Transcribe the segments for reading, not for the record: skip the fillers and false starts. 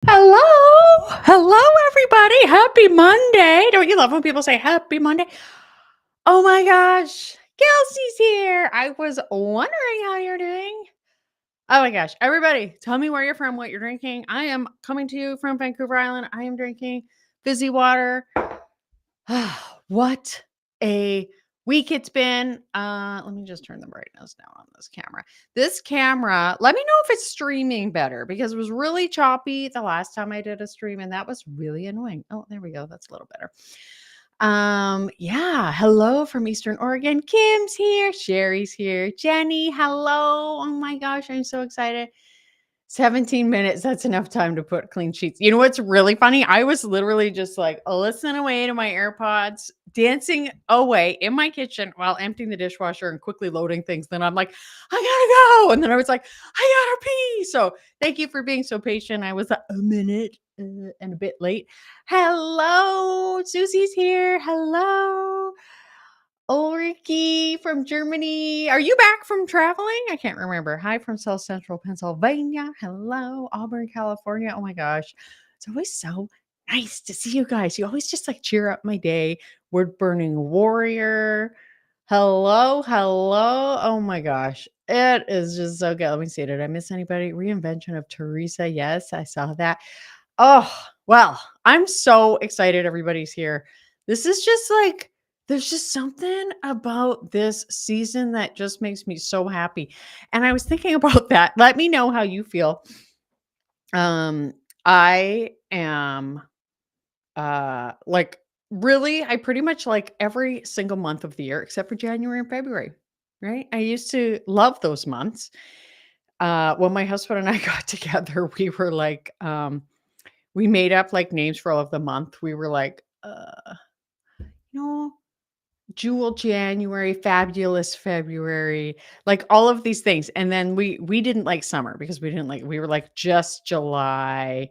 Hello. Hello, everybody. Happy Monday. Don't you love when people say happy Monday? Oh my gosh. Kelsey's here. I was wondering how you're doing. Oh my gosh. Everybody, tell me where you're from, what you're drinking. I am coming to you from Vancouver Island. I am drinking fizzy water. What a week it's been. Let me just turn the brightness down on this camera. This camera, let me know if it's streaming better because it was really choppy the last time I did a stream and that was really annoying. Oh, there we go. That's a little better. Yeah, hello from Eastern Oregon. Kim's here, Sherry's here, Jenny, hello. Oh my gosh, I'm so excited. 17 minutes, that's enough time to put clean sheets. You know what's really funny? I was literally just like listening away to my AirPods, dancing away in my kitchen while emptying the dishwasher and quickly loading things. Then I'm like, I gotta go. And then I was like, I gotta pee. So thank you for being so patient. I was a minute and a bit late. Hello, Susie's here. Hello. Ulrike from Germany. Are you back from traveling? I can't remember. Hi from South Central Pennsylvania. Hello, Auburn, California. Oh my gosh. It's always so nice to see you guys. You always just like cheer up my day. Wood burning warrior. Hello, hello. Oh my gosh. It is just so good. Let me see. Did I miss anybody? Reinvention of Teresa. Yes, I saw that. Oh, well, I'm so excited everybody's here. This is just like, there's just something about this season that just makes me so happy. And I was thinking about that. Let me know how you feel. I am like really, I pretty much like every single month of the year except for January and February, right? I used to love those months. When my husband and I got together, we were like, we made up like names for all of the month. We were like, you know, Jewel January, Fabulous February, like all of these things. And then we didn't like summer because we were like just July,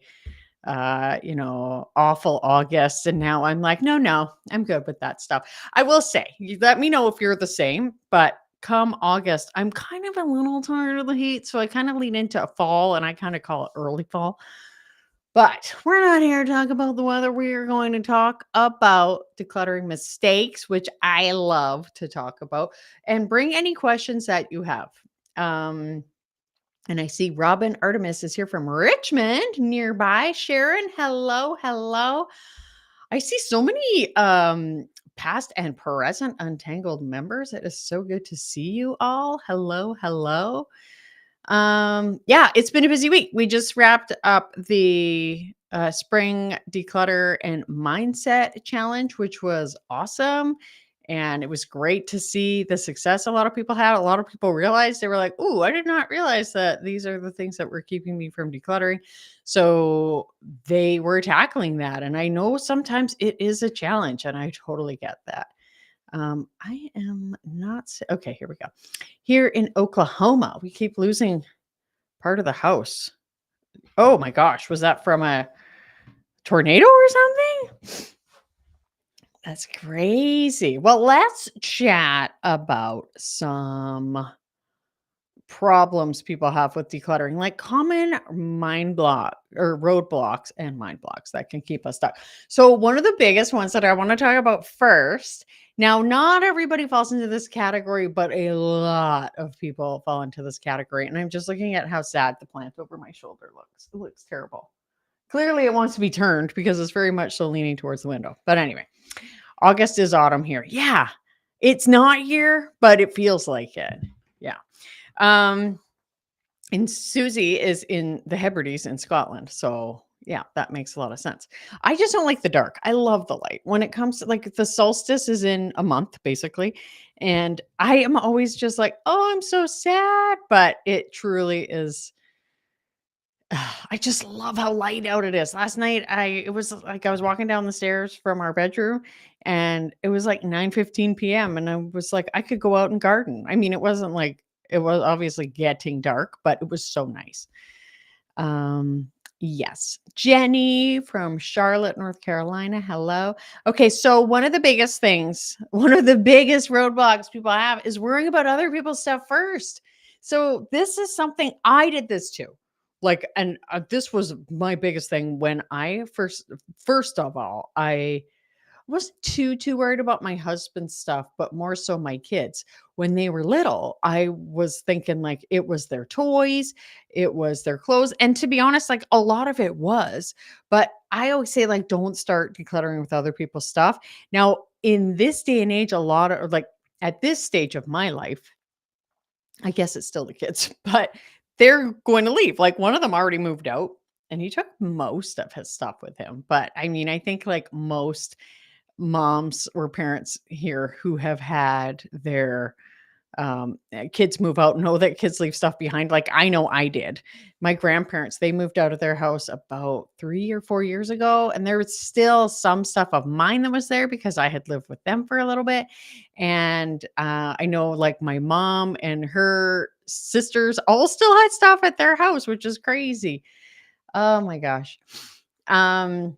awful August. And now I'm like, no, I'm good with that stuff. I will say, you let me know if you're the same, but come August, I'm kind of a little tired of the heat. So I kind of lean into fall and I kind of call it early fall. But we're not here to talk about the weather. We are going to talk about decluttering mistakes, which I love to talk about, and bring any questions that you have. Um, and I see Robyn Artemis is here from Richmond nearby. Sharon, hello, hello. I see so many past and present Untangled members. It is so good to see you all. Hello, hello. Yeah, it's been a busy week. We just wrapped up the spring declutter and mindset challenge, which was awesome. And it was great to see the success a lot of people had. A lot of people realized they were like, "Ooh, I did not realize that these are the things that were keeping me from decluttering." So they were tackling that. And I know sometimes it is a challenge, and I totally get that. I am not okay. Here we go. Here in Oklahoma, we keep losing part of the house. Oh my gosh, was that from a tornado or something? That's crazy. Well, let's chat about some problems people have with decluttering, like common mind block or roadblocks and mind blocks that can keep us stuck. So, one of the biggest ones that I want to talk about first. Now, not everybody falls into this category, but a lot of people fall into this category. And I'm just looking at how sad the plant over my shoulder looks. It looks terrible. Clearly, it wants to be turned because it's very much so leaning towards the window. But anyway, August is autumn here. Yeah, it's not here, but it feels like it. Yeah. Um, and Susie is in the Hebrides in Scotland. So yeah, that makes a lot of sense. I just don't like the dark. I love the light. When it comes to like the solstice is in a month, basically. And I am always just like, oh, I'm so sad. But it truly is. I just love how light out it is. Last night it was like I was walking down the stairs from our bedroom and it was like 9:15 p.m. and I was like I could go out and garden. I mean, it wasn't like it was obviously getting dark, but it was so nice. Um yes. Jenny from Charlotte, North Carolina. Hello. Okay, so one of the biggest things, one of the biggest roadblocks people have is worrying about other people's stuff first. So this is something I did this too. Like, and this was my biggest thing when I first of all, I wasn't too worried about my husband's stuff, but more so my kids. When they were little, I was thinking like it was their toys, it was their clothes, and to be honest, like a lot of it was. But I always say like don't start decluttering with other people's stuff. Now, in this day and age, a lot of like at this stage of my life, I guess it's still the kids, but they're going to leave. Like one of them already moved out and he took most of his stuff with him. But I mean, I think like most moms or parents here who have had their kids move out know that kids leave stuff behind. Like I know I did. My grandparents, they moved out of their house about 3 or 4 years ago, and there was still some stuff of mine that was there because I had lived with them for a little bit. And I know like my mom and her sisters all still had stuff at their house, which is crazy. Oh my gosh. Um,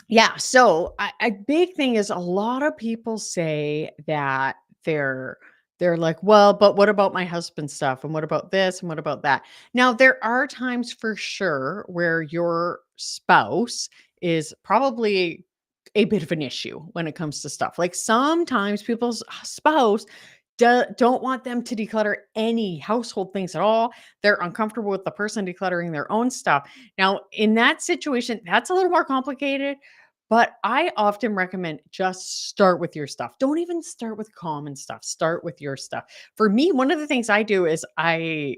yeah, so a big thing is a lot of people say that they're they're like, "Well, but what about my husband's stuff? And what about this? And what about that?" Now, there are times for sure where your spouse is probably a bit of an issue when it comes to stuff. Like sometimes people's spouse don't want them to declutter any household things at all. They're uncomfortable with the person decluttering their own stuff. Now, in that situation, that's a little more complicated, but I often recommend just start with your stuff. Don't even start with common stuff. Start with your stuff. For me, one of the things I do is I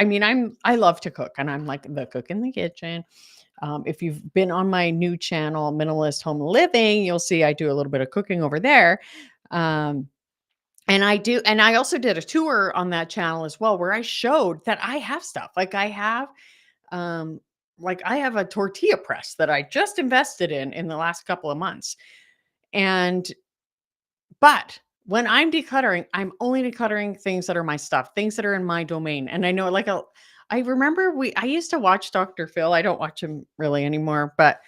mean, I love to cook and I'm like the cook in the kitchen. If you've been on my new channel, Minimalist Home Living, you'll see I do a little bit of cooking over there. Um, and I do, and I also did a tour on that channel as well, where I showed that I have stuff. Um, like I have a tortilla press that I just invested in the last couple of months. And but when I'm decluttering, I'm only decluttering things that are my stuff, things that are in my domain. And I know I remember I used to watch Dr. Phil. I don't watch him really anymore, but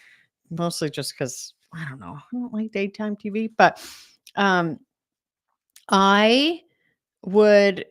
mostly just because I don't know. I don't like daytime TV. But um I would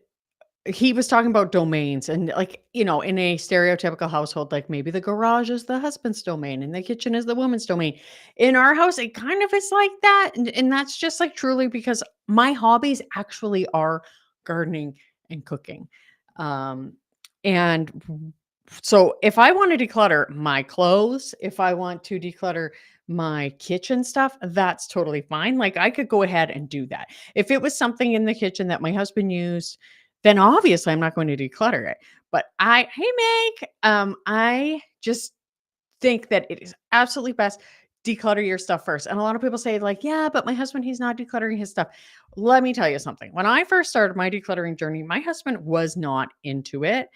he was talking about domains and like, in a stereotypical household, like maybe the garage is the husband's domain and the kitchen is the woman's domain. In our house, it kind of is like that. And that's just like truly because my hobbies actually are gardening and cooking. Um, and so if I want to declutter my clothes, if I want to declutter my kitchen stuff, that's totally fine. Like I could go ahead and do that. If it was something in the kitchen that my husband used, then obviously I'm not going to declutter it. But hey Meg, I just think that it is absolutely best declutter your stuff first. And a lot of people say like, yeah, but my husband, he's not decluttering his stuff. Let me tell you something. When I first started my decluttering journey, my husband was not into it.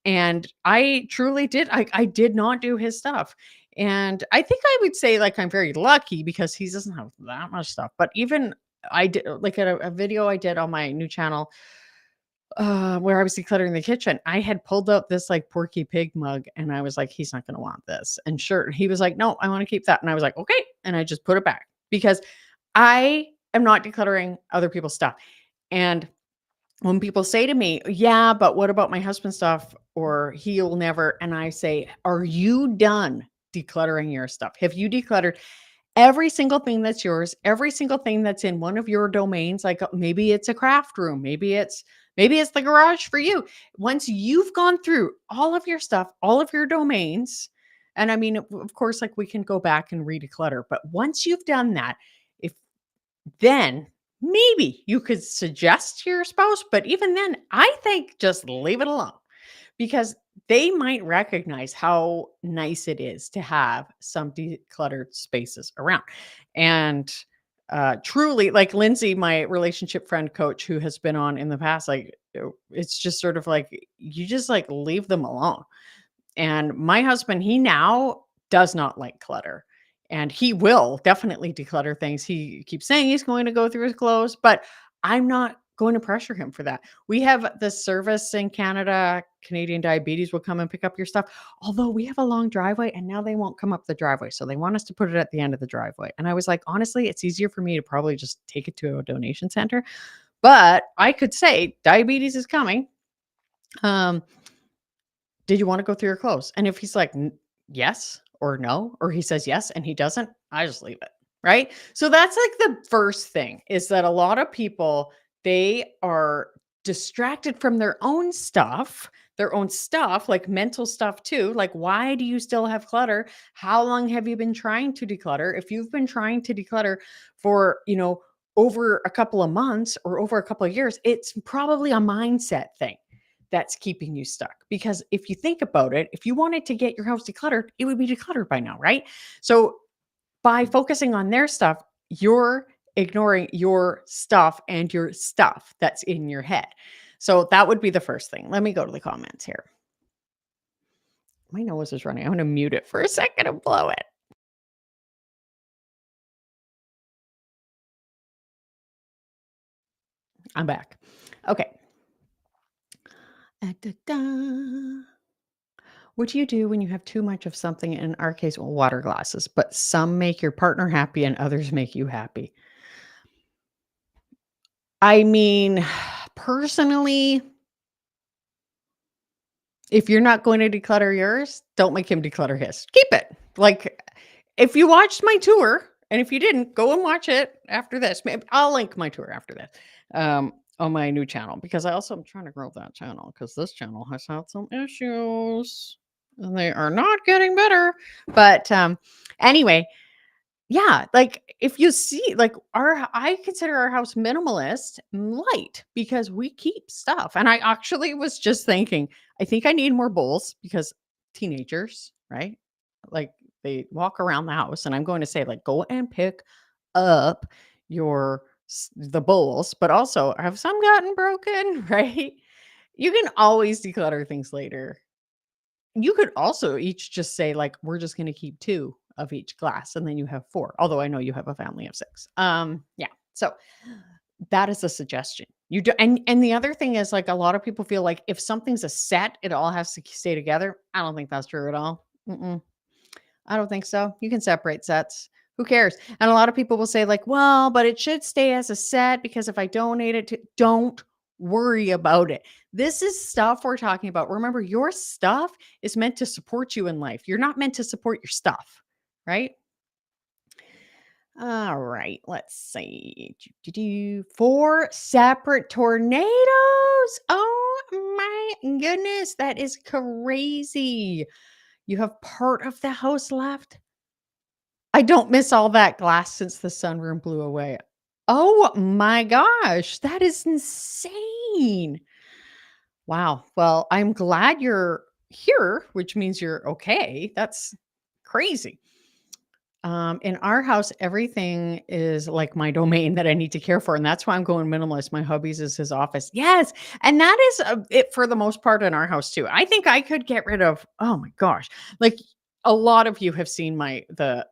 And I truly did. I did not do his stuff. And I think I would say like I'm very lucky because he doesn't have that much stuff. But even I did like a video I did on my new channel where I was decluttering the kitchen. I had pulled out this like Porky Pig mug and I was like, he's not gonna want this. And sure, he was like, no, I want to keep that. And I was like, okay. And I just put it back because I am not decluttering other people's stuff. And when people say to me, "Yeah, but what about my husband's stuff?" or "He'll never," and I say, "Are you done decluttering your stuff? Have you decluttered every single thing that's yours, every single thing that's in one of your domains?" Like maybe it's a craft room, maybe it's the garage for you. Once you've gone through all of your stuff, all of your domains, and I mean, of course, like we can go back and re-declutter, but once you've done that, if then maybe you could suggest to your spouse, but even then, I think just leave it alone because they might recognize how nice it is to have some decluttered spaces around. And truly, like Lindsay, my relationship friend coach who has been on in the past, like it's just sort of like you just like leave them alone. And my husband, he now does not like clutter. And he will definitely declutter things. He keeps saying he's going to go through his clothes, but I'm not going to pressure him for that. We have this service in Canada, Canadian Diabetes will come and pick up your stuff. Although we have a long driveway and now they won't come up the driveway. So they want us to put it at the end of the driveway. And I was like, honestly, it's easier for me to probably just take it to a donation center. But I could say diabetes is coming. Um, Did you want to go through your clothes? And if he's like, yes or no, or he says yes and he doesn't, I just leave it. Right. So that's like the first thing is that a lot of people, they are distracted from their own stuff, like mental stuff too. Like, why do you still have clutter? How long have you been trying to declutter? If you've been trying to declutter for, over a couple of months or over a couple of years, it's probably a mindset thing that's keeping you stuck. Because if you think about it, if you wanted to get your house decluttered, it would be decluttered by now, right? So by focusing on their stuff, you're ignoring your stuff and your stuff that's in your head. So that would be the first thing. Let me go to the comments here. My nose is running. I'm going to mute it for a second and blow it. I'm back. Okay. Da-da-da. What do you do when you have too much of something? In our case, well, water glasses, but some make your partner happy and others make you happy. I mean, personally, if you're not going to declutter yours, don't make him declutter his. Keep it. Like, if you watched my tour, and if you didn't, go and watch it after this. Maybe I'll link my tour after this on my new channel because I also am trying to grow that channel because this channel has had some issues and they are not getting better. But anyway, yeah, like if you see, like I consider our house minimalist and light because we keep stuff. And I actually was just thinking, I think I need more bowls because teenagers, right? Like they walk around the house, and I'm going to say, like, go and pick up the bowls, but also have some gotten broken, right? You can always declutter things later. You could also each just say, like, we're just gonna keep 2 of each glass, and then you have 4, although I know you have a family of 6. Yeah, so that is a suggestion. You do and the other thing is, like, a lot of people feel like if something's a set, it all has to stay together. I don't think that's true at all. Mm-mm. I don't think so. You can separate sets. Who cares? And a lot of people will say, like, well, but it should stay as a set because if I donate it to, don't worry about it. This is stuff we're talking about. Remember, your stuff is meant to support you in life. You're not meant to support your stuff, right? All right, let's see. 4 separate tornadoes. Oh my goodness, that is crazy. You have part of the house left. I don't miss all that glass since the sunroom blew away. Oh my gosh, that is insane. Wow. Well, I'm glad you're here, which means you're okay. That's crazy. In our house, everything is like my domain that I need to care for, and that's why I'm going minimalist. My hubby's is his office. Yes, and that is it for the most part in our house too. I think I could get rid of. Oh my gosh, like a lot of you have seen the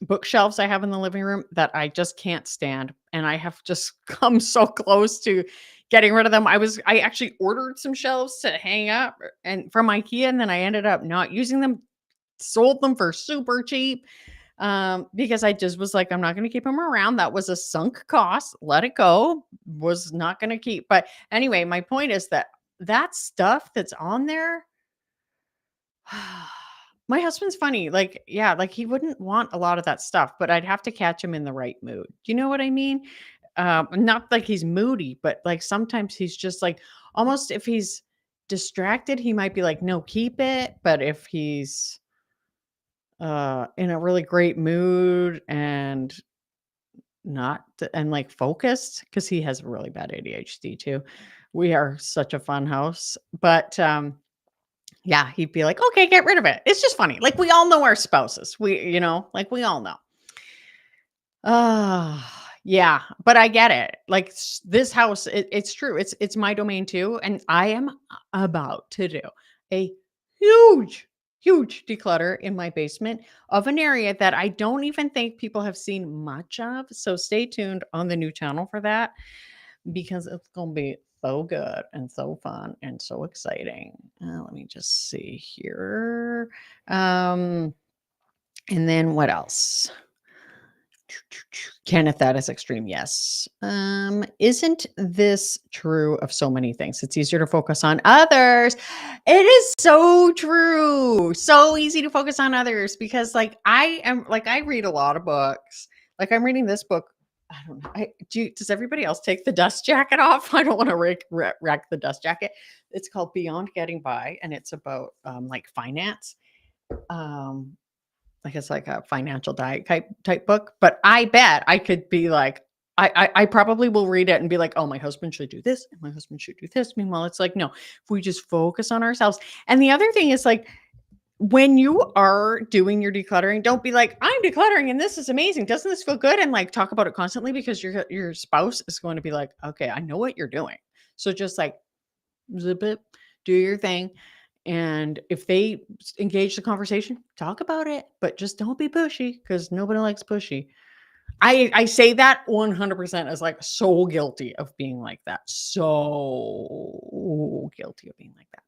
bookshelves I have in the living room that I just can't stand, and I have just come so close to getting rid of them. I actually ordered some shelves to hang up and from IKEA, and then I ended up not using them, sold them for super cheap because I just was like, I'm not going to keep them around. That was a sunk cost. Let it go. Was not going to keep. But anyway, my point is that that stuff that's on there, my husband's funny. Like, yeah, like he wouldn't want a lot of that stuff, but I'd have to catch him in the right mood. Do you know what I mean? Not like he's moody, but like sometimes he's just like almost if he's distracted, he might be like, no, keep it. But if he's in a really great mood and like focused, because he has really bad ADHD too. We are such a fun house. But yeah, he'd be like, okay, get rid of it. It's just funny. Like we all know our spouses. Like we all know. Yeah, but I get it. Like this house, it's true. It's my domain too, and I am about to do a huge, huge declutter in my basement of an area that I don't even think people have seen much of. So stay tuned on the new channel for that because it's gonna be so good and so fun and so exciting. Let me just see here. And then what else? Kenneth, that is extreme. Yes. Isn't this true of so many things? It's easier to focus on others. It is so true. So easy to focus on others because I read a lot of books. Like I'm reading this book. I don't know. Does everybody else take the dust jacket off? I don't want to wreck the dust jacket. It's called Beyond Getting By, and it's about like finance. Um, like it's like a financial diet type book, but I bet I could be like, I probably will read it and be like, oh, my husband should do this, and my husband should do this. Meanwhile, it's like, no, if we just focus on ourselves. And the other thing is like, when you are doing your decluttering, don't be like, I'm decluttering and this is amazing. Doesn't this feel good? And like talk about it constantly because your spouse is going to be like, okay, I know what you're doing. So just like zip it, do your thing. And if they engage the conversation, talk about it, but just don't be pushy because nobody likes pushy. I say that 100% as like so guilty of being like that. So guilty of being like that.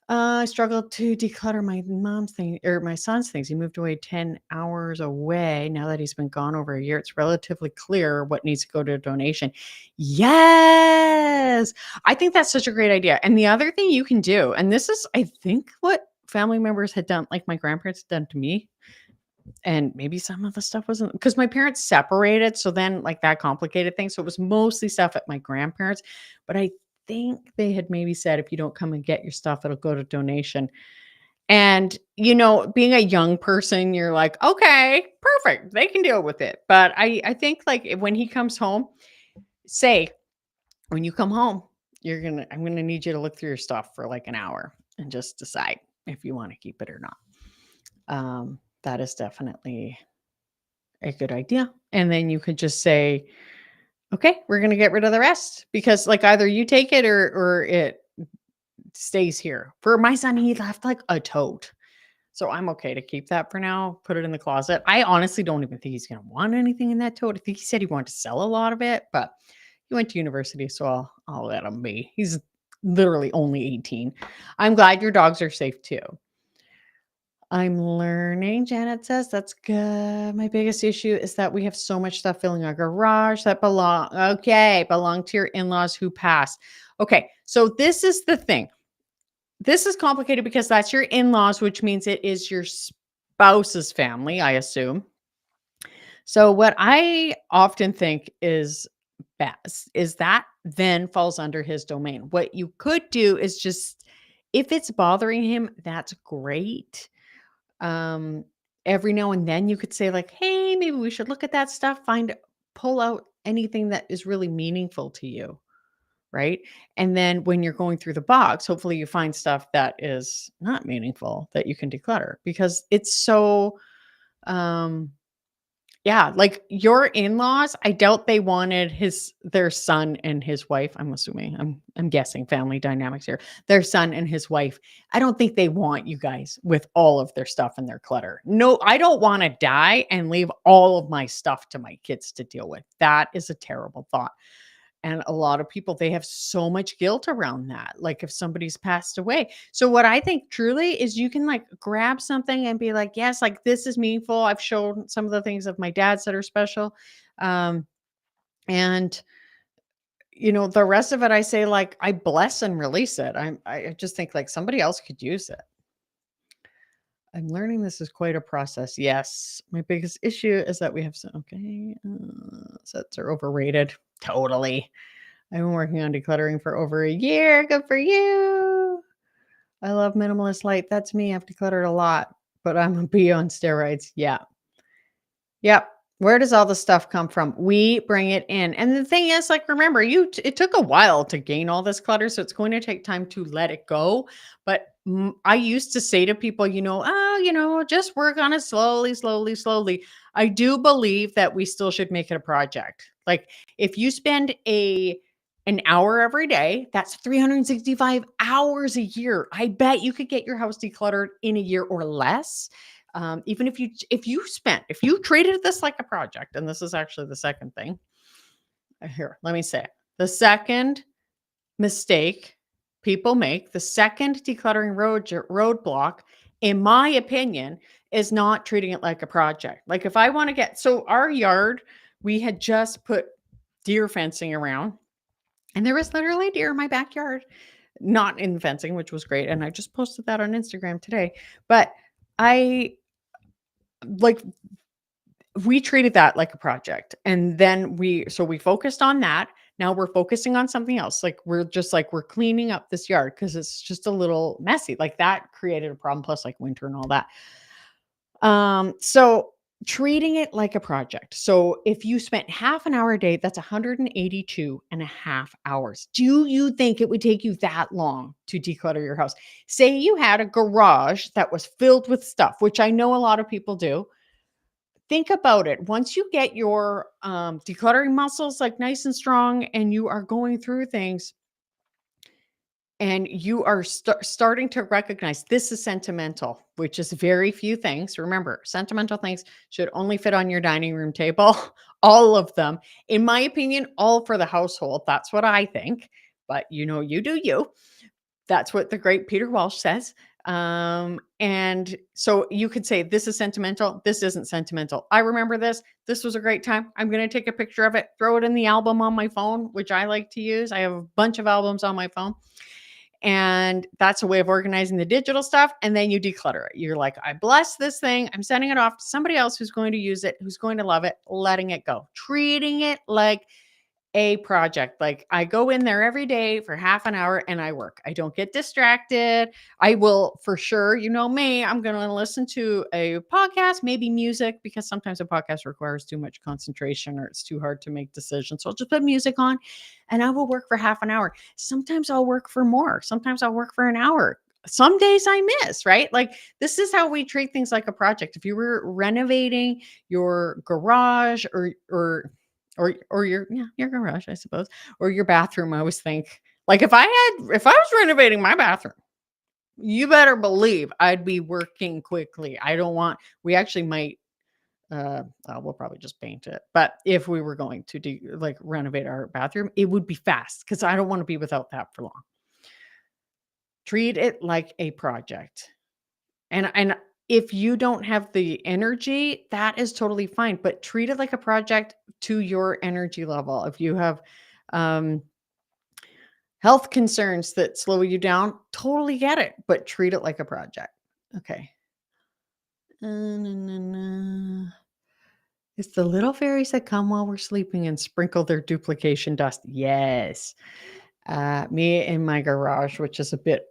I struggled to declutter my mom's thing or my son's things. He moved away 10 hours away. Now that he's been gone over a year, it's relatively clear what needs to go to a donation. Yes. I think that's such a great idea. And the other thing you can do, and this is, I think, what family members had done, like my grandparents had done to me. And maybe some of the stuff wasn't because my parents separated. So then, like, that complicated things. So it was mostly stuff at my grandparents. But I think they had maybe said, if you don't come and get your stuff, it'll go to donation. And, being a young person, you're like, okay, perfect. They can deal with it. But I think, like, when he comes home, say, when you come home, I'm going to need you to look through your stuff for like an hour and just decide if you want to keep it or not. That is definitely a good idea. And then you could just say, okay, we're going to get rid of the rest because like either you take it or it stays here. For my son, he left like a tote. So I'm okay to keep that for now, put it in the closet. I honestly don't even think he's going to want anything in that tote. I think he said he wanted to sell a lot of it, but he went to university, so I'll let him be. He's literally only 18. I'm glad your dogs are safe too. I'm learning, Janet says. That's good. My biggest issue is that we have so much stuff filling our garage that belong to your in-laws who passed. Okay, so this is the thing. This is complicated because that's your in-laws, which means it is your spouse's family, I assume. So what I often think is best is that then falls under his domain. What you could do is just, if it's bothering him, that's great. Um, every now and then you could say like, "Hey, maybe we should look at that stuff, pull out anything that is really meaningful to you." Right? And then when you're going through the box, hopefully you find stuff that is not meaningful that you can declutter because it's so um yeah, like your in-laws, I doubt they wanted their son and his wife. I'm assuming, I'm guessing family dynamics here. Their son and his wife. I don't think they want you guys with all of their stuff and their clutter. No, I don't want to die and leave all of my stuff to my kids to deal with. That is a terrible thought. And a lot of people, they have so much guilt around that. Like if somebody's passed away. So what I think truly is you can like grab something and be like, yes, like this is meaningful. I've shown some of the things of my dad's that are special. Um, and the rest of it, I say like, I bless and release it. I just think like somebody else could use it. I'm learning this is quite a process. Yes. My biggest issue is that we have sets are overrated. Totally. I've been working on decluttering for over a year. Good for you. I love minimalist light. That's me. I've decluttered a lot, but I'm a bee on steroids. Yeah. Yep. Where does all the stuff come from? We bring it in. And the thing is, like, remember, it took a while to gain all this clutter. So it's going to take time to let it go. But I used to say to people, just work on it slowly, slowly, slowly. I do believe that we still should make it a project. Like if you spend an hour every day, that's 365 hours a year. I bet you could get your house decluttered in a year or less. Even if you treated this like a project, and this is actually the second thing. Here, let me say it. The second mistake people make, the second decluttering roadblock, in my opinion, is not treating it like a project. Like if I want to so our yard, We had just put deer fencing around, and there was literally deer in my backyard, not in fencing, which was great. And I just posted that on Instagram today. But I like we treated that like a project. And then we focused on that. Now we're focusing on something else. Like we're just like we're cleaning up this yard because it's just a little messy. Like that created a problem, plus like winter and all that. So treating it like a project. So if you spent half an hour a day, that's 182 and a half hours. Do you think it would take you that long to declutter your house? Say you had a garage that was filled with stuff, which I know a lot of people do. Think about it. Once you get your decluttering muscles like nice and strong and you are going through things, and you are starting to recognize this is sentimental, which is very few things. Remember, sentimental things should only fit on your dining room table, all of them. In my opinion, all for the household. That's what I think. But you do you. That's what the great Peter Walsh says. And so you could say, this is sentimental. This isn't sentimental. I remember this. This was a great time. I'm going to take a picture of it, throw it in the album on my phone, which I like to use. I have a bunch of albums on my phone. And that's a way of organizing the digital stuff. And then you declutter it. You're like, I bless this thing. I'm sending it off to somebody else who's going to use it, who's going to love it, letting it go, treating it like a project. Like I go in there every day for half an hour and I work. I don't get distracted. I will for sure, you know me, I'm going to listen to a podcast, maybe music, because sometimes a podcast requires too much concentration or it's too hard to make decisions. So I'll just put music on and I will work for half an hour. Sometimes I'll work for more. Sometimes I'll work for an hour. Some days I miss, right? Like this is how we treat things like a project. If you were renovating your garage or your garage, I suppose, or your bathroom. I always think like if I was renovating my bathroom, you better believe I'd be working quickly. I don't want we actually might we'll probably just paint it. But if we were going to like renovate our bathroom, it would be fast because I don't want to be without that for long. Treat it like a project. And if you don't have the energy, that is totally fine, but treat it like a project to your energy level. If you have um, health concerns that slow you down, totally get it, but treat it like a project. Okay. It's the little fairies that come while we're sleeping and sprinkle their duplication dust. Yes. Me in my garage, which is a bit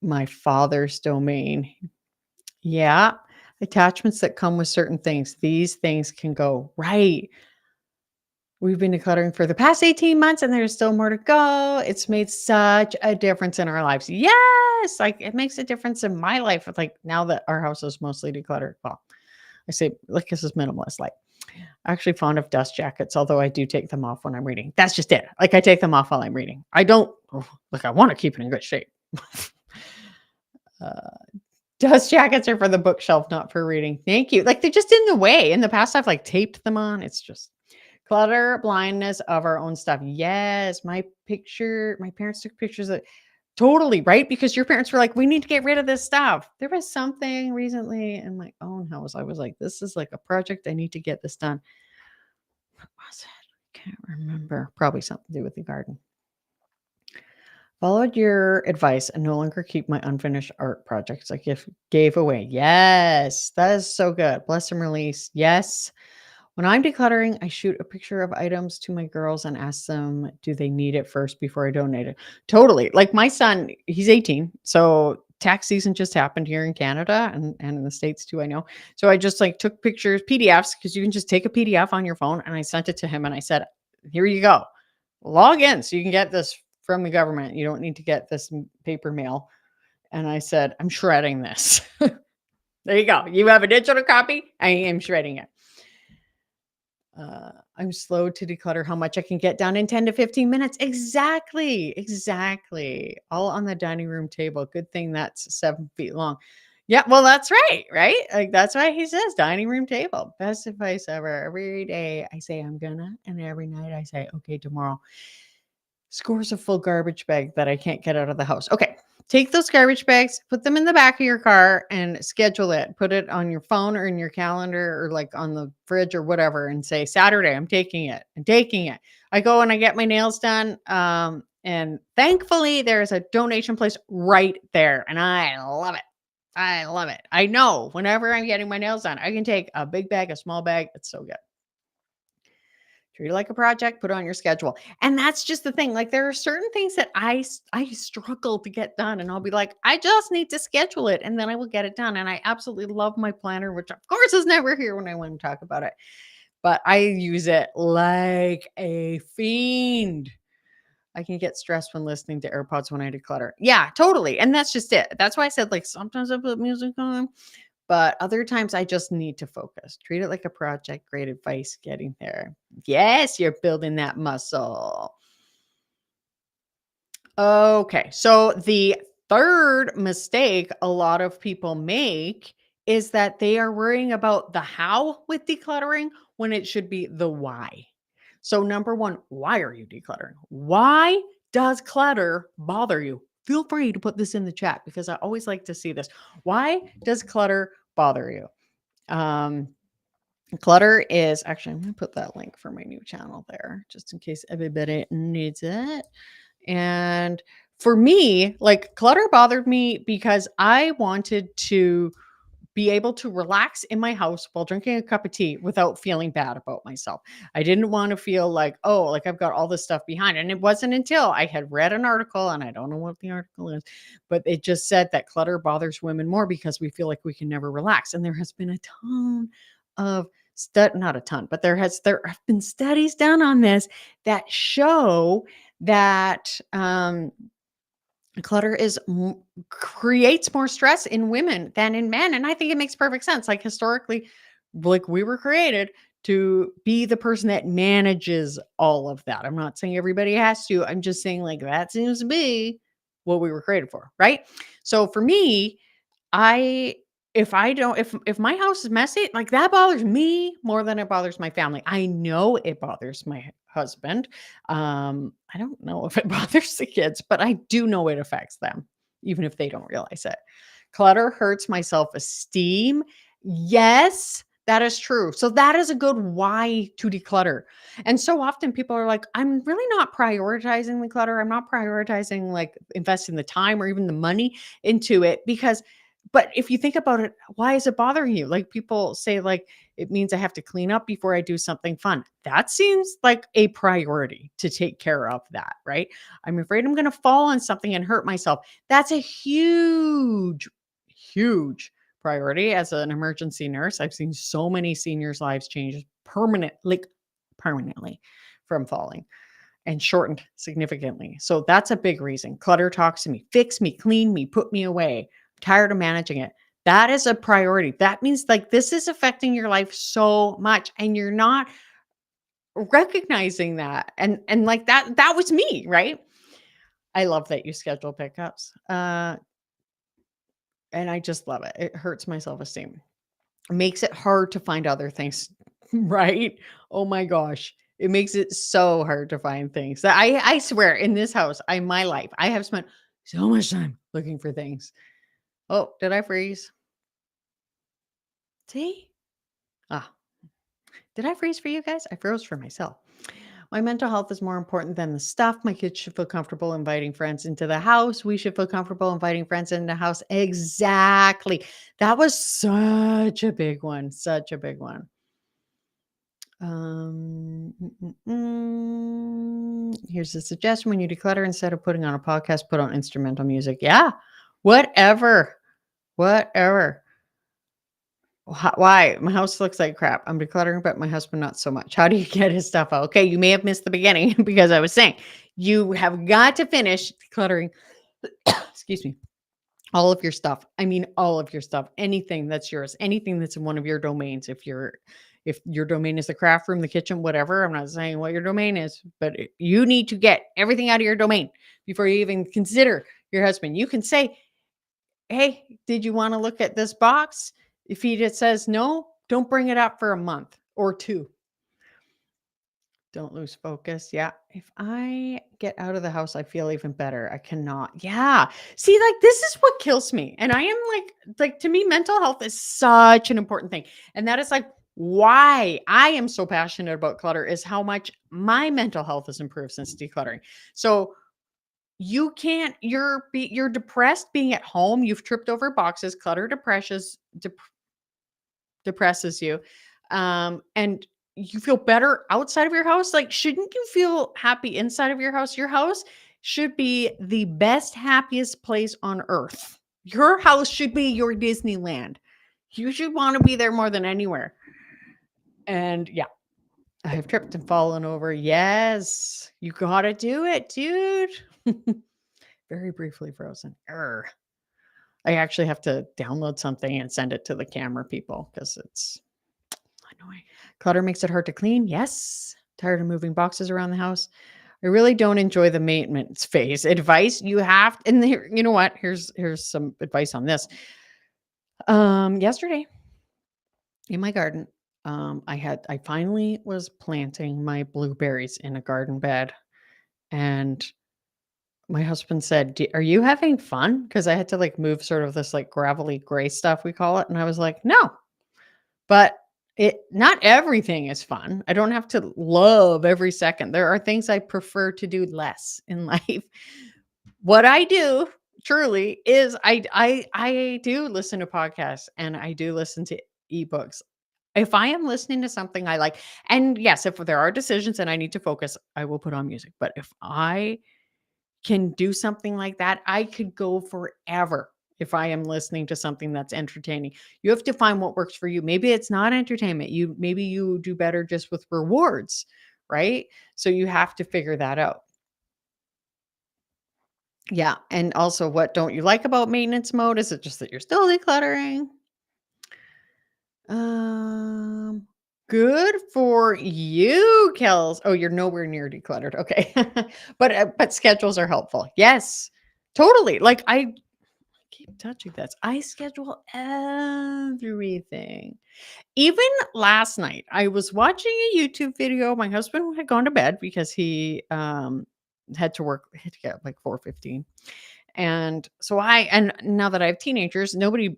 my father's domain. Yeah. Attachments that come with certain things. These things can go, right. We've been decluttering for the past 18 months and there's still more to go. It's made such a difference in our lives. Yes. Like it makes a difference in my life. Like now that our house is mostly decluttered. Well, I say like this is minimalist. Like actually fond of dust jackets, although I do take them off when I'm reading. That's just it. Like I take them off while I'm reading. I don't like I want to keep it in good shape. uh, Dust jackets are for the bookshelf, not for reading. Thank you. Like they're just in the way. In the past, I've like taped them on. It's just clutter, blindness of our own stuff. Yes, my parents took pictures of totally right because your parents were like, we need to get rid of this stuff. There was something recently in my own house. I was like, this is like a project. I need to get this done. What was it? I can't remember. Probably something to do with the garden. Followed your advice and no longer keep my unfinished art projects I gave away. Yes, that is so good. Bless and release. Yes. When I'm decluttering, I shoot a picture of items to my girls and ask them, do they need it first before I donate it? Totally. Like my son, he's 18. So tax season just happened here in Canada and in the States too, I know. So I just like took pictures, PDFs, because you can just take a PDF on your phone. And I sent it to him and I said, here you go. Log in so you can get this from the government. You don't need to get this paper mail. And I said, I'm shredding this. There you go. You have a digital copy. I am shredding it. I'm slow to declutter how much I can get done in 10 to 15 minutes. Exactly. All on the dining room table. Good thing that's 7 feet long. Yeah, well, that's right, right? Like that's why he says dining room table. Best advice ever. Every day I say I'm gonna, and every night I say, okay, tomorrow. Scores a full garbage bag that I can't get out of the house. Okay. Take those garbage bags, put them in the back of your car and schedule it. Put it on your phone or in your calendar or like on the fridge or whatever and say, Saturday, I'm taking it. I'm taking it. I go and I get my nails done. And thankfully, there's a donation place right there. And I love it. I love it. I know whenever I'm getting my nails done, I can take a big bag, a small bag. It's so good. Treat it like a project, put it on your schedule. And that's just the thing. Like there are certain things that I struggle to get done and I'll be like, I just need to schedule it and then I will get it done. And I absolutely love my planner, which of course is never here when I want to talk about it. But I use it like a fiend. I can get stressed when listening to AirPods when I declutter. Yeah, totally. And that's just it. That's why I said like sometimes I put music on, but other times I just need to focus. Treat it like a project. Great advice getting there. Yes, you're building that muscle. Okay. So the third mistake a lot of people make is that they are worrying about the how with decluttering when it should be the why. So, number one, why are you decluttering? Why does clutter bother you? Feel free to put this in the chat because I always like to see this. Why does clutter bother you? Um, Clutter is actually, I'm going to put that link for my new channel there just in case everybody needs it. And for me, like clutter bothered me because I wanted to be able to relax in my house while drinking a cup of tea without feeling bad about myself. I didn't want to feel like, oh, like I've got all this stuff behind. And it wasn't until I had read an article, and I don't know what the article is, but it just said that clutter bothers women more because we feel like we can never relax. And there has been a ton of not a ton, but there have been studies done on this that show that clutter creates more stress in women than in men, and I think it makes perfect sense. Like historically, like we were created to be the person that manages all of that. I'm not saying everybody has to. I'm just saying like that seems to be what we were created for, right? So for me, I if I don't if my house is messy, like that bothers me more than it bothers my family. I know it bothers my husband. I don't know if it bothers the kids, but I do know it affects them, even if they don't realize it. Clutter hurts my self-esteem. Yes, that is true. So that is a good why to declutter. And so often people are like, I'm really not prioritizing the clutter. I'm not prioritizing like investing the time or even the money into it because but if you think about it, why is it bothering you? Like people say, like, it means I have to clean up before I do something fun. That seems like a priority to take care of that, right? I'm afraid I'm going to fall on something and hurt myself. That's a huge, huge priority. As an emergency nurse, I've seen so many seniors' lives change permanently from falling and shortened significantly. So that's a big reason. Clutter talks to me, fix me, clean me, put me away. I'm tired of managing it. That is a priority. That means like this is affecting your life so much and you're not recognizing that. And like that was me, right? I love that you schedule pickups. And I just love it. It hurts my self-esteem. Makes it hard to find other things, right? Oh my gosh. It makes it so hard to find things. That I swear in this house, my life, I have spent so much time looking for things. Oh, did I freeze? See? Ah, did I freeze for you guys? I froze for myself. My mental health is more important than the stuff. My kids should feel comfortable inviting friends into the house. We should feel comfortable inviting friends in the house. Exactly. That was such a big one. Such a big one. Here's a suggestion. When you declutter, instead of putting on a podcast, put on instrumental music. Yeah, whatever, whatever. Why? My house looks like crap. I'm decluttering, but my husband not so much. How do you get his stuff out? Okay, you may have missed the beginning because I was saying you have got to finish decluttering. Excuse me. All of your stuff. I mean, all of your stuff. Anything that's yours. Anything that's in one of your domains. If your domain is the craft room, the kitchen, whatever. I'm not saying what your domain is, but you need to get everything out of your domain before you even consider your husband. You can say, hey, did you want to look at this box? If he just says no, don't bring it up for a month or two. Don't lose focus. Yeah. If I get out of the house, I feel even better. I cannot. Yeah. See, like this is what kills me. And I am like to me, mental health is such an important thing. And that is like why I am so passionate about clutter is how much my mental health has improved since decluttering. So you can't, you're depressed being at home. You've tripped over boxes. Clutter depresses you. And you feel better outside of your house. Like, shouldn't you feel happy inside of your house? Your house should be the best, happiest place on earth. Your house should be your Disneyland. You should want to be there more than anywhere. And yeah, I have tripped and fallen over. Yes, you gotta do it, dude. Very briefly frozen. Err. I actually have to download something and send it to the camera people because it's annoying. Clutter makes it hard to clean. Yes. Tired of moving boxes around the house. I really don't enjoy the maintenance phase. Advice you have, and here, you know what? Here's some advice on this. Yesterday in my garden, I finally was planting my blueberries in a garden bed, and my husband said, "Are you having fun?" Because I had to like move sort of this like gravelly gray stuff we call it, and I was like, "No." But it not everything is fun. I don't have to love every second. There are things I prefer to do less in life. What I do truly is I do listen to podcasts and I do listen to ebooks. If I am listening to something I like, and yes, if there are decisions and I need to focus, I will put on music. But if I can do something like that, I could go forever if I am listening to something that's entertaining. You have to find what works for you. Maybe it's not entertainment. Maybe you do better just with rewards, right? So you have to figure that out. Yeah, and also what don't you like about maintenance mode? Is it just that you're still decluttering? Um, Good for you, Kels. Oh, you're nowhere near decluttered. Okay. But schedules are helpful. Yes. Totally. Like I keep touching this. I schedule everything. Even last night, I was watching a YouTube video. My husband had gone to bed because he had to work, had to get up like 4:15. And so and now that I have teenagers, nobody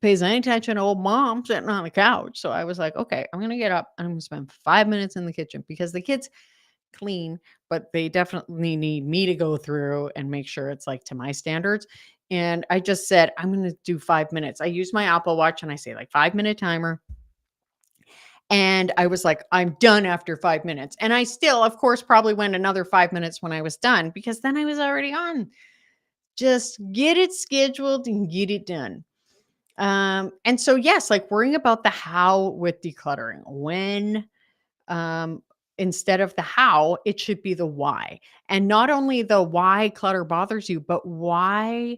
pays any attention to old mom sitting on the couch. So I was like, okay, I'm gonna get up and I'm gonna spend 5 minutes in the kitchen because the kids clean, but they definitely need me to go through and make sure it's like to my standards. And I just said, I'm gonna do 5 minutes. I use my Apple Watch and I say like 5 minute timer. And I was like, I'm done after 5 minutes. And I still, of course, probably went another 5 minutes when I was done because then I was already on. Just get it scheduled and get it done. And so yes, like worrying about the how with decluttering. When um instead of the how, it should be the why. And not only the why clutter bothers you, but why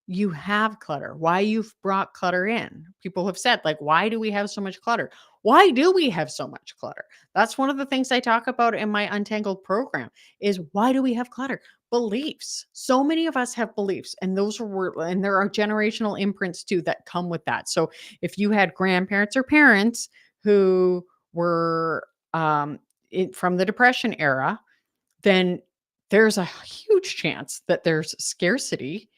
you have clutter, why you've brought clutter in. People have said, like, why do we have so much clutter? Why do we have so much clutter? That's one of the things I talk about in my Untangled program is why do we have clutter? Beliefs. So many of us have beliefs, and and there are generational imprints too that come with that. So if you had grandparents or parents who were from the Depression era, then there's a huge chance that there's scarcity,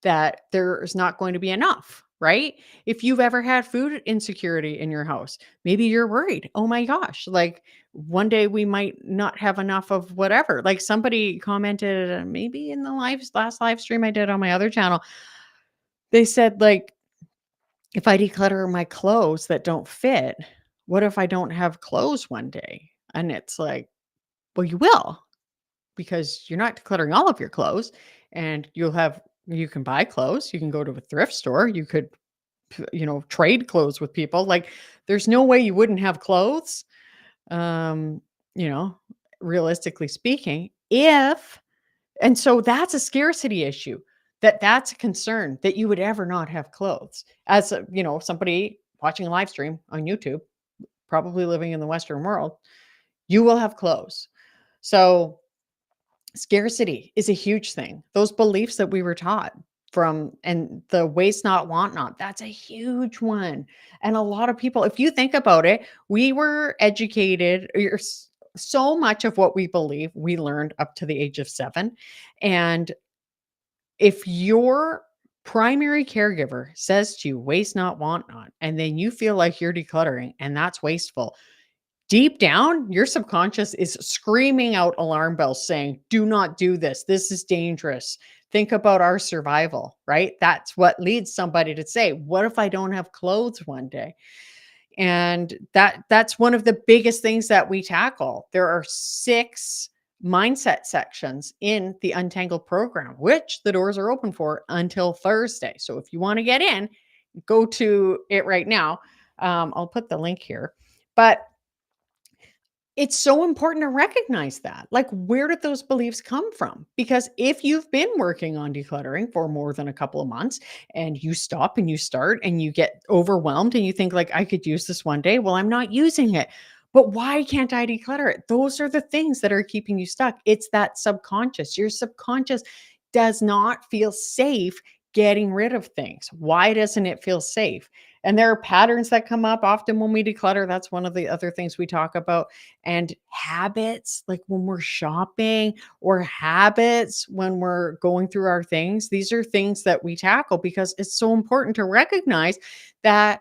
that there is not going to be enough, right? If you've ever had food insecurity in your house, maybe you're worried, oh my gosh, like one day we might not have enough of whatever. Like somebody commented, maybe in the last live stream I did on my other channel, they said, like, if I declutter my clothes that don't fit, what if I don't have clothes one day? And it's like, well, you will, because you're not decluttering all of your clothes, and you can buy clothes, you can go to a thrift store, you could trade clothes with people. Like there's no way you wouldn't have clothes, um you know realistically speaking. If And so that's a scarcity issue, that's a concern that you would ever not have clothes. As somebody watching a live stream on YouTube, probably living in the Western world, you will have clothes. So scarcity is a huge thing. Those beliefs that we were taught from, and the waste not, want not, that's a huge one. And a lot of people, if you think about it, we were educated, so much of what we believe we learned up to the age of 7. And if your primary caregiver says to you, waste not, want not, and then you feel like you're decluttering and that's wasteful, deep down, your subconscious is screaming out alarm bells saying, do not do this. This is dangerous. Think about our survival, right? That's what leads somebody to say, what if I don't have clothes one day? And that's one of the biggest things that we tackle. There are 6 mindset sections in the Untangled program, which the doors are open for until Thursday. So if you want to get in, go to it right now. I'll put the link here. But it's so important to recognize that. Like, where did those beliefs come from? Because if you've been working on decluttering for more than a couple of months and you stop and you start and you get overwhelmed and you think, like, I could use this one day, well, I'm not using it. But why can't I declutter it? Those are the things that are keeping you stuck. It's that subconscious. Your subconscious does not feel safe getting rid of things. Why doesn't it feel safe? And there are patterns that come up often when we declutter. That's one of the other things we talk about. And habits, like when we're shopping, or habits when we're going through our things. These are things that we tackle because it's so important to recognize that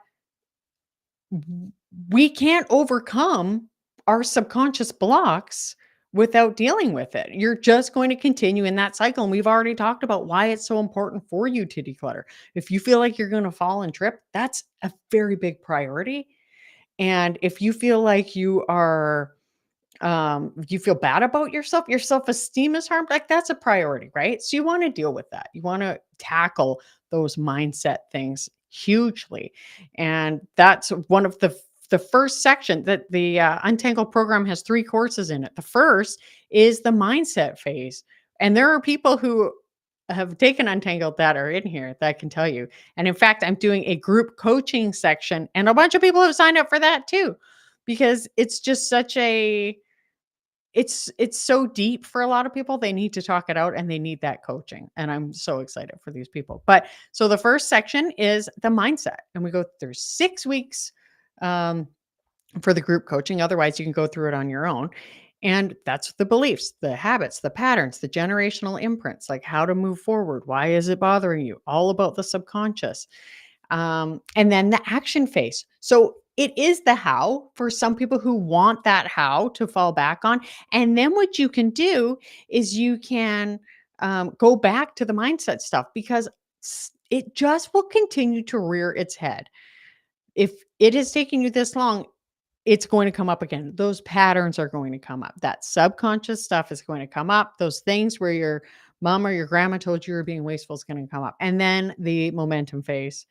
we can't overcome our subconscious blocks without dealing with it. You're just going to continue in that cycle. And we've already talked about why it's so important for you to declutter. If you feel like you're going to fall and trip, that's a very big priority. And if you feel like you feel bad about yourself, your self-esteem is harmed, like that's a priority, right? So you want to deal with that. You want to tackle those mindset things hugely. And that's one of the first section that the Untangled program has 3 courses in it. The first is the mindset phase. And there are people who have taken Untangled that are in here that can tell you. And in fact, I'm doing a group coaching section and a bunch of people have signed up for that too, because it's just such a it's so deep for a lot of people. They need to talk it out and they need that coaching. And I'm so excited for these people. But so the first section is the mindset, and we go through 6 weeks um, for the group coaching. Otherwise, you can go through it on your own. And that's the beliefs, the habits, the patterns, the generational imprints, like how to move forward. Why is it bothering you? All about the subconscious. And then the action phase. So it is the how for some people who want that how to fall back on. And then what you can do is you can go back to the mindset stuff, because it just will continue to rear its head. If it is taking you this long, it's going to come up again. Those patterns are going to come up. That subconscious stuff is going to come up. Those things where your mom or your grandma told you were being wasteful is going to come up. And then the momentum phase,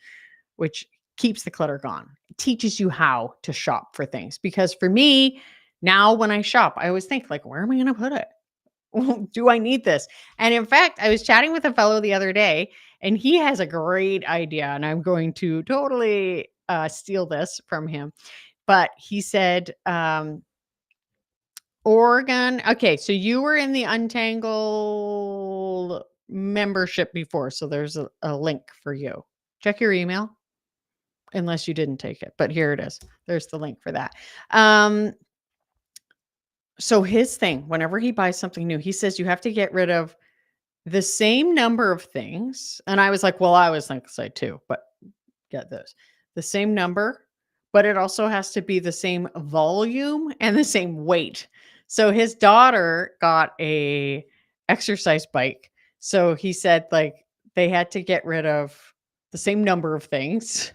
which keeps the clutter gone. It teaches you how to shop for things. Because for me, now when I shop, I always think, like, where am I going to put it? Do I need this? And in fact, I was chatting with a fellow the other day and he has a great idea, and I'm going to totally steal this from him. But he said, Oregon. Okay, so you were in the Untangled membership before. So there's a link for you. Check your email unless you didn't take it, but here it is. There's the link for that. So his thing, whenever he buys something new, he says you have to get rid of the same number of things. And I was like, well, I was like, say too, but get this, the same number, but it also has to be the same volume and the same weight. So his daughter got a exercise bike. So he said, like, they had to get rid of the same number of things.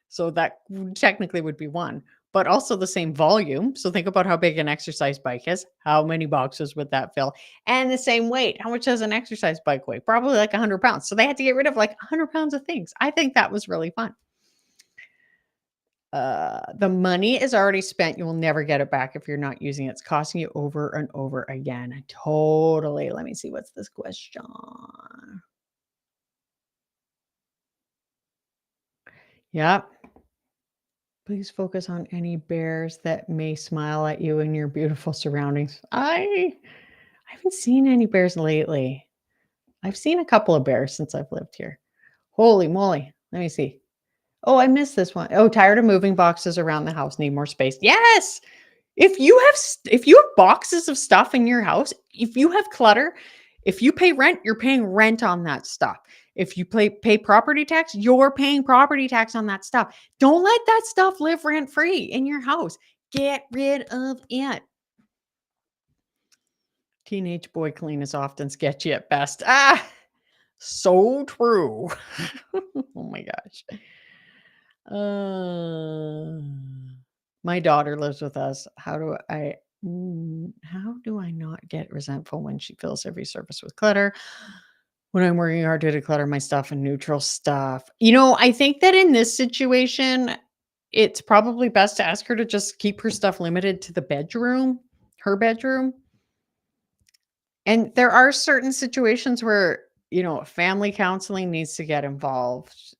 So that technically would be 1, but also the same volume. So think about how big an exercise bike is. How many boxes would that fill? And the same weight. How much does an exercise bike weigh? Probably like 100 pounds. So they had to get rid of like 100 pounds of things. I think that was really fun. The money is already spent. You will never get it back if you're not using it. It's costing you over and over again. Totally. Let me see. What's this question? Yep. Please focus on any bears that may smile at you in your beautiful surroundings. I haven't seen any bears lately. I've seen a couple of bears since I've lived here. Holy moly. Let me see. Oh, I missed this one. Oh, tired of moving boxes around the house. Need more space. Yes. If you have boxes of stuff in your house, if you have clutter, if you pay rent, you're paying rent on that stuff. If you pay property tax, you're paying property tax on that stuff. Don't let that stuff live rent free in your house. Get rid of it. Teenage boy clean is often sketchy at best. Ah, so true. Oh my gosh. Uh, my daughter lives with us. How do I not get resentful when she fills every surface with clutter? When I'm working hard to declutter my stuff and neutral stuff. I think that in this situation, it's probably best to ask her to just keep her stuff limited to the bedroom, her bedroom. And there are certain situations where, family counseling needs to get involved.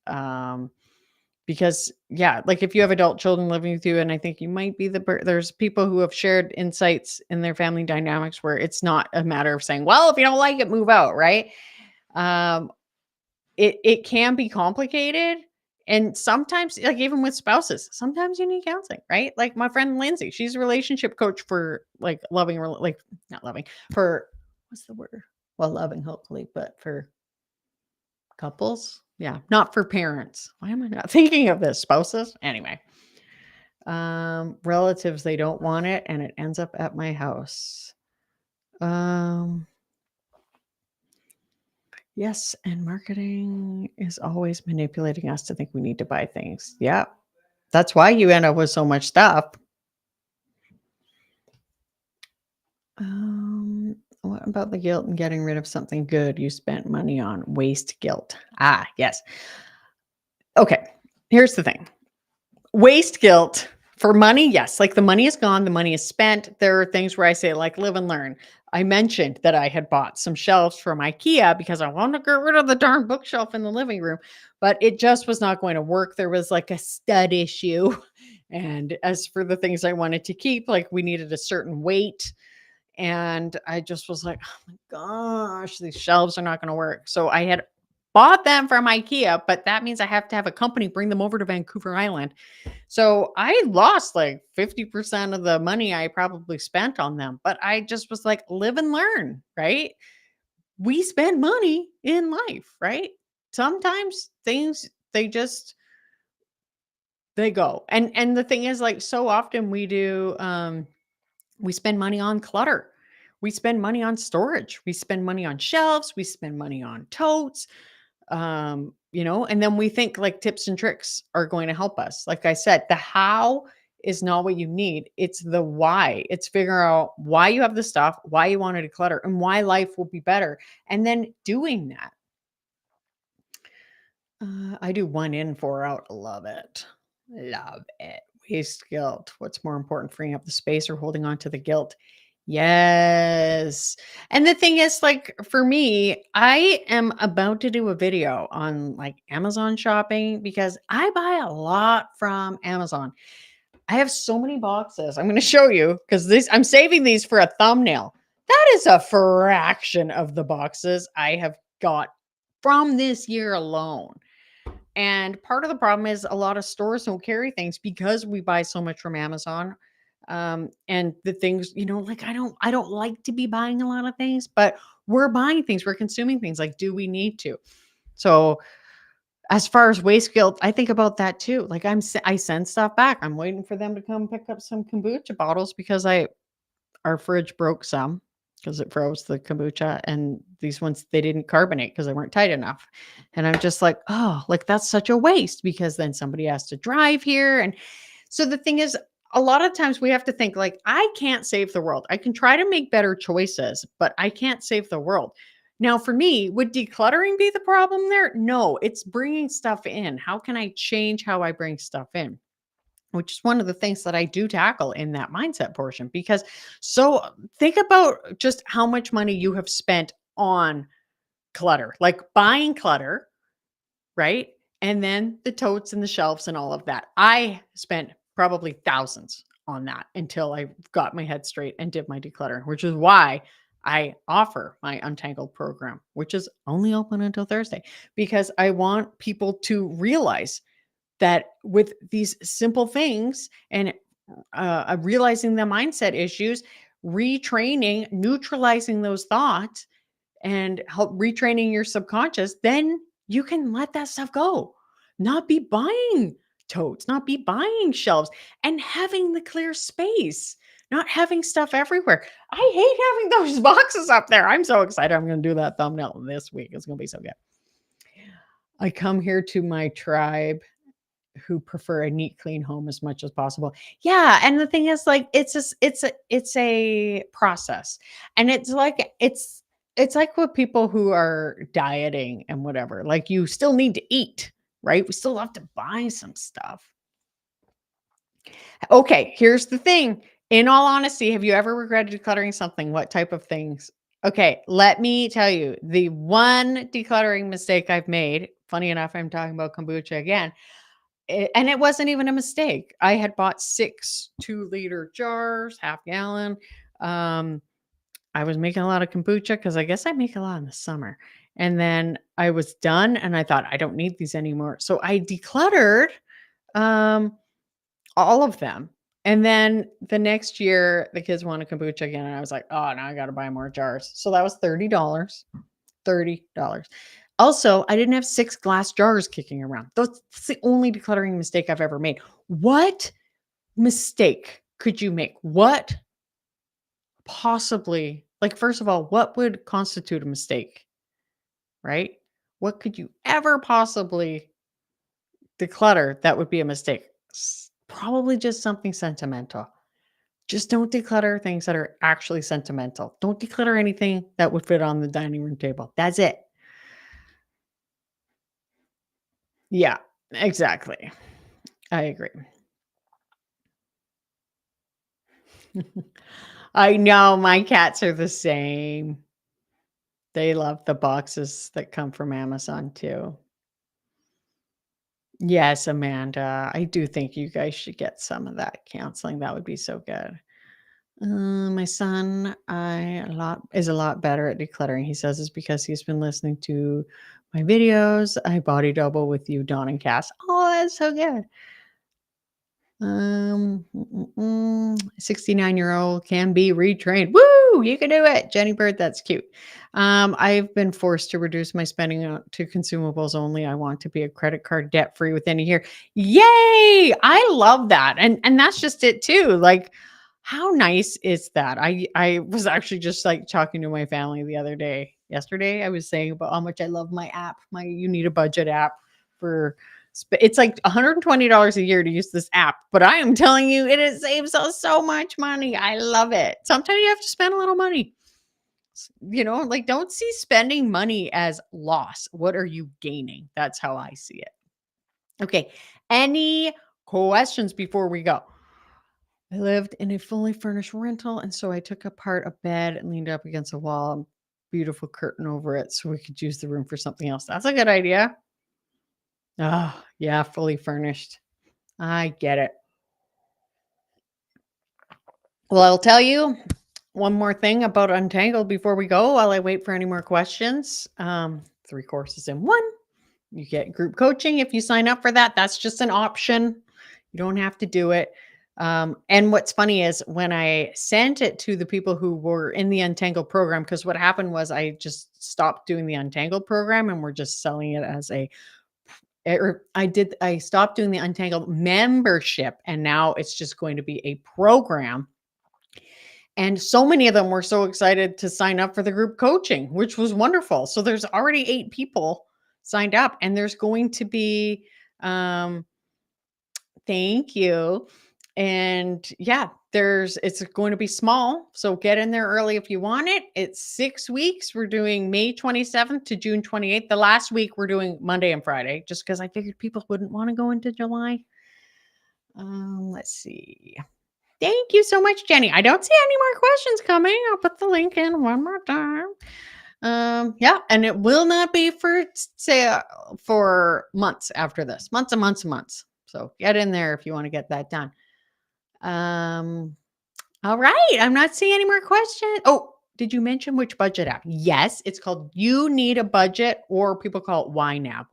Because yeah, like if you have adult children living with you, and I think you might be there's people who have shared insights in their family dynamics where it's not a matter of saying, well, if you don't like it, move out, right? Um, it can be complicated. And sometimes, like even with spouses, sometimes you need counseling, right? Like my friend Lindsay, she's a relationship coach for like like not loving, for what's the word? Well, loving, hopefully, but for couples. Yeah, not for parents. Why am I not thinking of this? Spouses? Anyway. Relatives, they don't want it, and it ends up at my house. Yes, and marketing is always manipulating us to think we need to buy things. Yeah. That's why you end up with so much stuff. What about the guilt and getting rid of something good you spent money on? Waste guilt. Ah, yes. Okay. Here's the thing. Waste guilt for money, yes. Like the money is gone, the money is spent. There are things where I say, like, live and learn. I mentioned that I had bought some shelves from IKEA because I wanted to get rid of the darn bookshelf in the living room, but it just was not going to work. There was like a stud issue. And as for the things I wanted to keep, like we needed a certain weight. And I just was like, oh my gosh, these shelves are not going to work. So I had bought them from IKEA, but that means I have to have a company bring them over to Vancouver Island. So I lost like 50% of the money I probably spent on them, but I just was like, live and learn, right? We spend money in life, right? Sometimes things they go. And the thing is, like, so often we spend money on clutter. We spend money on storage. We spend money on shelves. We spend money on totes. And then we think like tips and tricks are going to help us. Like I said, the how is not what you need. It's the why. It's figure out why you have the stuff, why you want to declutter, and why life will be better. And then doing that. I do 1 in, 4 out. Love it. Love it. Waste guilt. What's more important, freeing up the space or holding on to the guilt? Yes. And the thing is, like, for me, I am about to do a video on like Amazon shopping because I buy a lot from Amazon. I have so many boxes. I'm going to show you because I'm saving these for a thumbnail. That is a fraction of the boxes I have got from this year alone. And part of the problem is a lot of stores don't carry things because we buy so much from Amazon. And the things, like I don't like to be buying a lot of things, but we're buying things, we're consuming things. Like, do we need to? So as far as waste guilt, I think about that too. Like I send stuff back. I'm waiting for them to come pick up some kombucha bottles because our fridge broke some because it froze the kombucha, and these ones, they didn't carbonate because they weren't tight enough. And I'm just like, oh, like that's such a waste because then somebody has to drive here. And so the thing is, a lot of times we have to think like, I can't save the world. I can try to make better choices, but I can't save the world. Now, for me, would decluttering be the problem there? No, it's bringing stuff in. How can I change how I bring stuff in? Which is one of the things that I do tackle in that mindset portion. Because think about just how much money you have spent on clutter, like buying clutter, right? And then the totes and the shelves and all of that. I spent probably thousands on that until I got my head straight and did my declutter, which is why I offer my Untangled program, which is only open until Thursday, because I want people to realize that with these simple things, and realizing the mindset issues, retraining, neutralizing those thoughts, and help retraining your subconscious, then you can let that stuff go. Not be buying totes, not be buying shelves, and having the clear space, not having stuff everywhere. I hate having those boxes up there. I'm so excited. I'm going to do that thumbnail this week. It's going to be so good. I come here to my tribe who prefer a neat, clean home as much as possible. Yeah, and the thing is, like, it's a process, and it's like with people who are dieting and whatever. Like, you still need to eat, right? We still have to buy some stuff. Okay, here's the thing. In all honesty, have you ever regretted decluttering something? What type of things? Okay, let me tell you the one decluttering mistake I've made. Funny enough, I'm talking about kombucha again. And it wasn't even a mistake. I had bought 6 2-liter jars, half gallon. Um, I was making a lot of kombucha because I guess I make a lot in the summer. And then I was done and I thought, I don't need these anymore. So I decluttered um, all of them. And then the next year, the kids wanted kombucha again. And I was like, oh, now I got to buy more jars. So that was $30. $30. Also, I didn't have 6 glass jars kicking around. That's the only decluttering mistake I've ever made. What mistake could you make? What possibly, like, first of all, what would constitute a mistake, right? What could you ever possibly declutter that would be a mistake? Probably just something sentimental. Just don't declutter things that are actually sentimental. Don't declutter anything that would fit on the dining room table. That's it. Yeah, exactly. I agree. I know my cats are the same. They love the boxes that come from Amazon too. Yes, Amanda. I do think you guys should get some of that counseling. That would be so good. My son, I a lot is a lot better at decluttering. He says it's because he's been listening to my videos. I body double with you, Dawn and Cass. Oh, that's so good. 69-year-old can be retrained. Woo! You can do it. Jenny Bird, that's cute. I've been forced to reduce my spending to consumables only. I want to be a credit card debt free within a year. Yay! I love that. And that's just it too. Like, how nice is that? I was actually just like talking to my family the other day. Yesterday, I was saying about how much I love my app, my You Need a Budget app for it's like $120 a year to use this app, but I am telling you, it saves us so much money. I love it. Sometimes you have to spend a little money. Like, don't see spending money as loss. What are you gaining? That's how I see it. Okay. Any questions before we go? I lived in a fully furnished rental, and so I took apart a bed and leaned up against a wall, beautiful curtain over it so we could use the room for something else. That's a good idea. Oh, yeah, fully furnished. I get it. Well, I'll tell you one more thing about Untangled before we go while I wait for any more questions. 3 courses in one. You get group coaching if you sign up for that. That's just an option. You don't have to do it. And what's funny is when I sent it to the people who were in the Untangled program, because what happened was I just stopped doing the Untangled program and we're just selling it as I stopped doing the Untangled membership and now it's just going to be a program. And so many of them were so excited to sign up for the group coaching, which was wonderful. So there's already 8 people signed up and there's going to be thank you. And yeah, it's going to be small. So get in there early if you want it. It's 6 weeks. We're doing May 27th to June 28th. The last week we're doing Monday and Friday, just because I figured people wouldn't want to go into July. Let's see. Thank you so much, Jenny. I don't see any more questions coming. I'll put the link in one more time. Yeah, and it will not be for months after this. Months and months and months. So get in there if you want to get that done. All right. I'm not seeing any more questions. Oh, did you mention which budget app? Yes, it's called You Need a Budget, or people call it YNAB,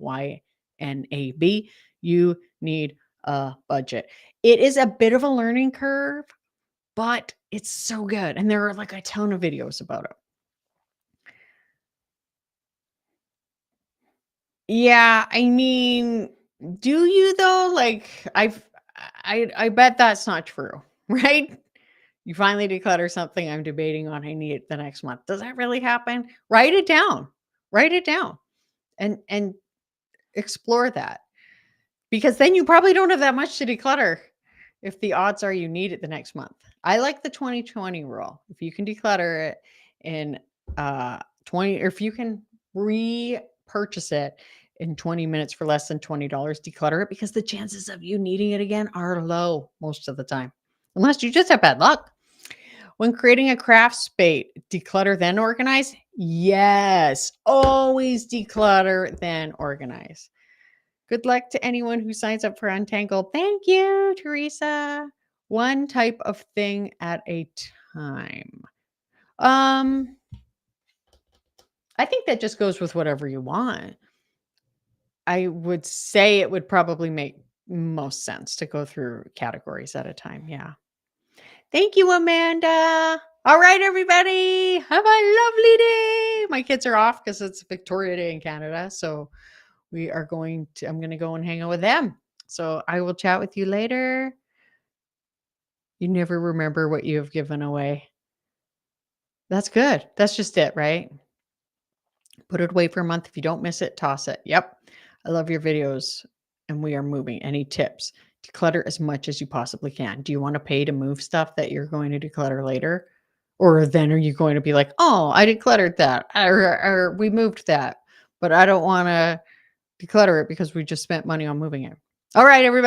YNAB. You Need a Budget. It is a bit of a learning curve, but it's so good, and there are, like, a ton of videos about it. Yeah, I mean, do you though? Like, I bet that's not true, right? You finally declutter something I'm debating on, I need it the next month. Does that really happen? Write it down. Write it down and explore that. Because then you probably don't have that much to declutter if the odds are you need it the next month. I like the 2020 rule. If you can declutter it in 20, or if you can repurchase it in 20 minutes for less than $20, declutter it because the chances of you needing it again are low most of the time. Unless you just have bad luck. When creating a craft spate, declutter then organize? Yes. Always declutter then organize. Good luck to anyone who signs up for Untangled. Thank you, Teresa. One type of thing at a time. Um, I think that just goes with whatever you want. I would say it would probably make most sense to go through categories at a time. Yeah. Thank you, Amanda. All right, everybody. Have a lovely day. My kids are off because it's Victoria Day in Canada. So I'm going to go and hang out with them. So I will chat with you later. You never remember what you have given away. That's good. That's just it, right? Put it away for a month. If you don't miss it, toss it. Yep. I love your videos and we are moving. Any tips? Declutter as much as you possibly can. Do you want to pay to move stuff that you're going to declutter later? Or then are you going to be like, oh, I decluttered that or we moved that, but I don't want to declutter it because we just spent money on moving it. All right, everybody.